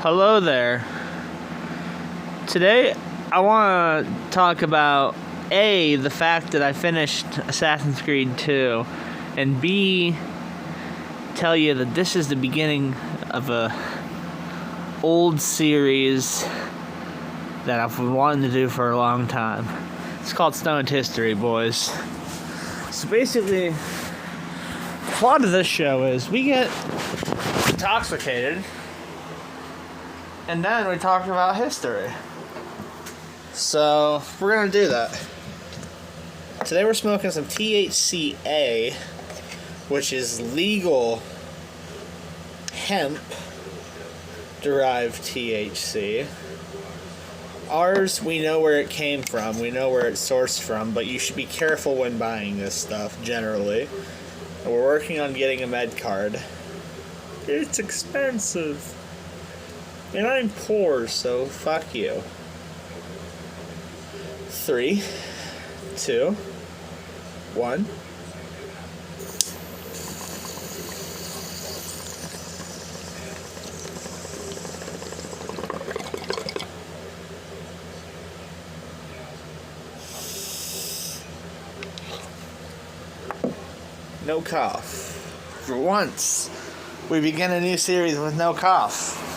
Hello there. Today, I want to talk about A, the fact that I finished Assassin's Creed 2, and B, tell you that this is the beginning of a old series that I've been wanting to do for a long time. It's called Stoned History, boys. So basically, the plot of this show is we get intoxicated, and then we talk about history. So, we're gonna do that. Today we're smoking some THCA, which is legal hemp-derived THC. Ours, we know where it came from, we know where it's sourced from, but you should be careful when buying this stuff, generally. And we're working on getting a med card. It's expensive. And I'm poor, so fuck you. 3, 2, 1. No cough. For once, we begin a new series with no cough.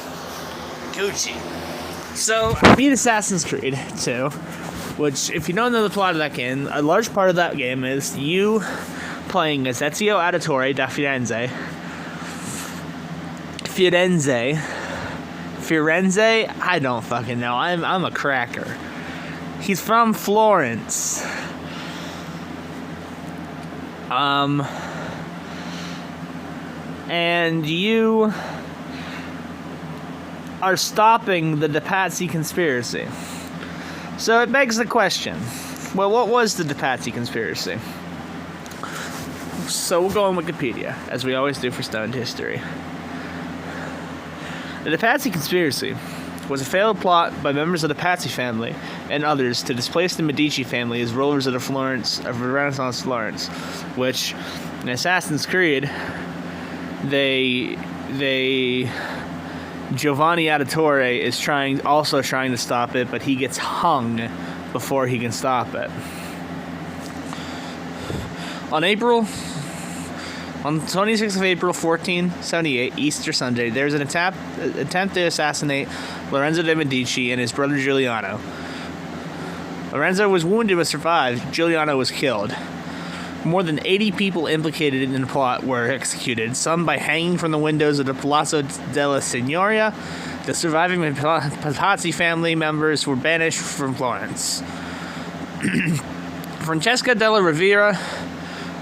Gucci. So, I beat Assassin's Creed 2, which, if you don't know the plot of that game, a large part of that game is you playing as Ezio Auditore da Firenze. Firenze? I don't fucking know. I'm a cracker. He's from Florence. And you are stopping the pazzi conspiracy. So it begs the question, well, what was the pazzi conspiracy? So we'll go on Wikipedia, as we always do for Stoned History. The pazzi conspiracy was a failed plot by members of the Pazzi family and others to displace the Medici family as rulers of the Renaissance Florence, which in Assassin's Creed, Giovanni Auditore is also trying to stop it, but he gets hung before he can stop it. On the 26th of April, 1478, Easter Sunday, there was an attempt to assassinate Lorenzo de' Medici and his brother Giuliano. Lorenzo was wounded but survived. Giuliano was killed. More than 80 people implicated in the plot were executed, some by hanging from the windows of the Palazzo della Signoria. The surviving Pazzi family members were banished from Florence. Francesca della Rovere,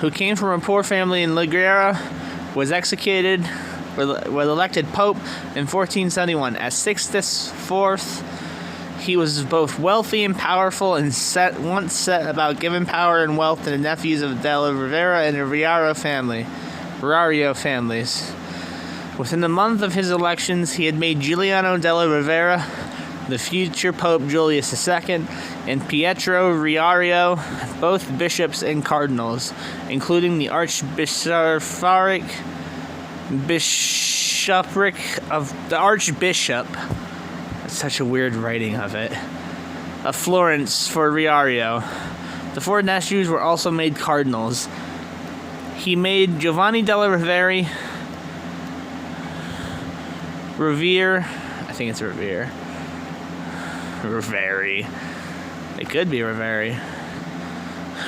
who came from a poor family in Liguria, was executed, was elected Pope in 1471 as Sixtus IV. He was both wealthy and powerful, and once set about giving power and wealth to the nephews of della Rovere and the Riario families. Within the month of his elections, he had made Giuliano della Rovere the future Pope Julius II, and Pietro Riario both bishops and cardinals, including the archbishopric of the Archbishop. Such a weird writing of it. Of Florence for Riario. The 4 nephews were also made cardinals. He made Giovanni della Rovere. I think it's Revere. It could be Rovere.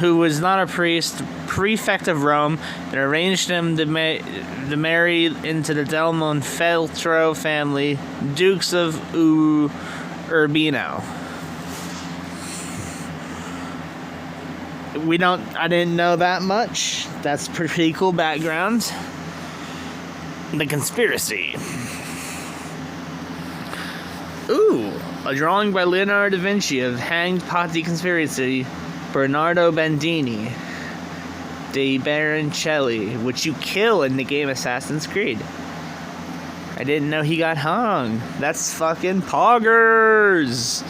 Who was not a priest, prefect of Rome, and arranged him to marry into the Del Monfeltro family, Dukes of Urbino. I didn't know that much. That's pretty cool background. The conspiracy. A drawing by Leonardo da Vinci of hanged Pazzi conspiracy, Bernardo Bandini de Baroncelli, which you kill in the game Assassin's Creed. I didn't know he got hung. That's fucking poggers!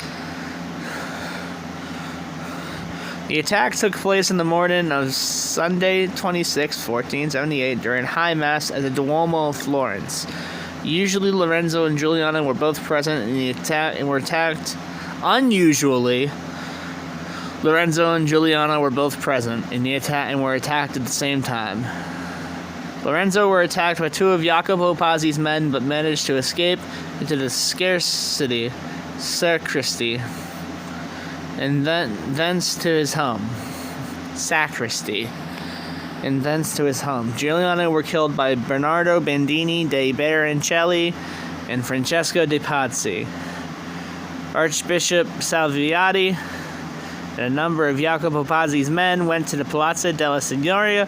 The attack took place in the morning of Sunday, 26, 1478, during High Mass at the Duomo of Florence. Usually, Lorenzo and Giuliano were both present in the attack and were attacked. Unusually, Lorenzo and Giuliano were both present in the attack and were attacked at the same time. Lorenzo were attacked by two of Jacopo Pazzi's men, but managed to escape into the sacristy, and thence to his home. Sacristy. And thence to his home. Giuliano were killed by Bernardo Bandini de Baroncelli and Francesco de Pazzi. Archbishop Salviati and a number of Jacopo Pazzi's men went to the Palazzo della Signoria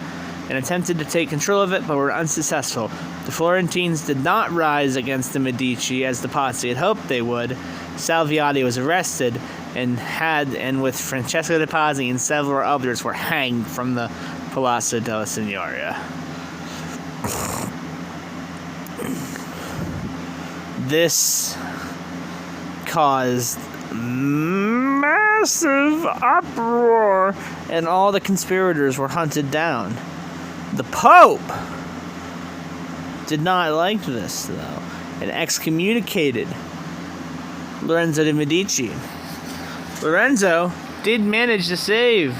and attempted to take control of it, but were unsuccessful. The Florentines did not rise against the Medici as the Pazzi had hoped they would. Salviati was arrested and with Francesco de Pazzi and several others were hanged from the Palazzo della Signoria. This caused massive uproar, and all the conspirators were hunted down. The Pope did not like this, though, and excommunicated Lorenzo de' Medici. Lorenzo did manage to save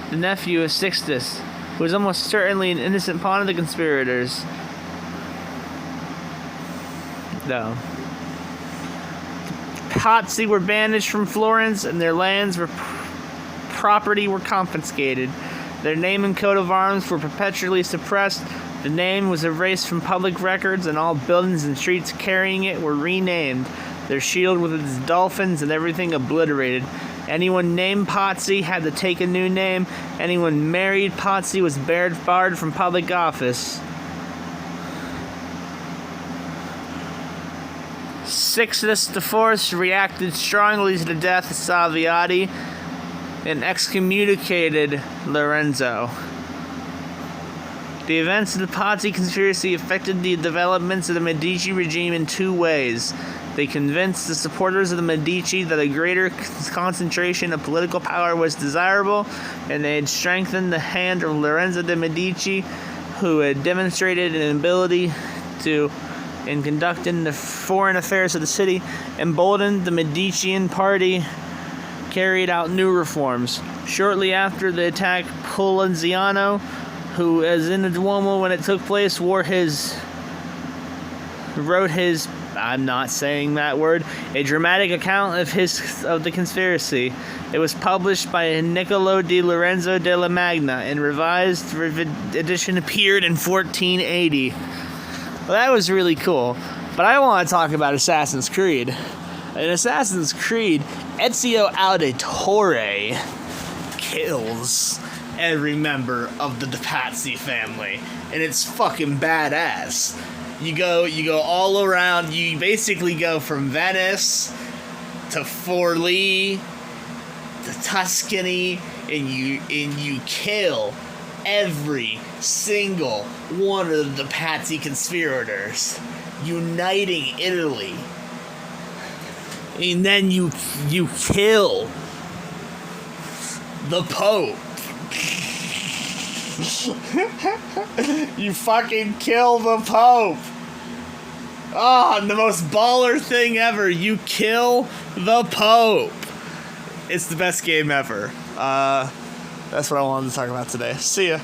the nephew of Sixtus, who was almost certainly an innocent pawn of the conspirators. Though the Pazzi were banished from Florence, and their lands were property were confiscated. Their name and coat of arms were perpetually suppressed. The name was erased from public records, and all buildings and streets carrying it were renamed. Their shield with its dolphins and everything obliterated. Anyone named Pazzi had to take a new name. Anyone married Pazzi was barred from public office. Sixtus IV reacted strongly to the death of Salviati and excommunicated Lorenzo. The events of the Pazzi conspiracy affected the developments of the Medici regime in two ways. They convinced the supporters of the Medici that a greater concentration of political power was desirable, and they had strengthened the hand of Lorenzo de' Medici, who had demonstrated an ability in conducting the foreign affairs of the city. Emboldened, the Medicean party carried out new reforms. Shortly after the attack, Poliziano, who was in the Duomo when it took place, wrote his, I'm not saying that word, a dramatic account of the conspiracy. It was published by Niccolo di Lorenzo della Magna, and revised edition appeared in 1480. Well, that was really cool. But I want to talk about Assassin's Creed. In Assassin's Creed, Ezio Auditore kills every member of the Pazzi family, and it's fucking badass. You go all around. You basically go from Venice to Forlì to Tuscany, and you kill every single one of the Pazzi conspirators, uniting Italy. And then you kill the Pope. You fucking kill the Pope. Oh, the most baller thing ever. You kill the Pope. It's the best game ever. That's what I wanted to talk about today. See ya.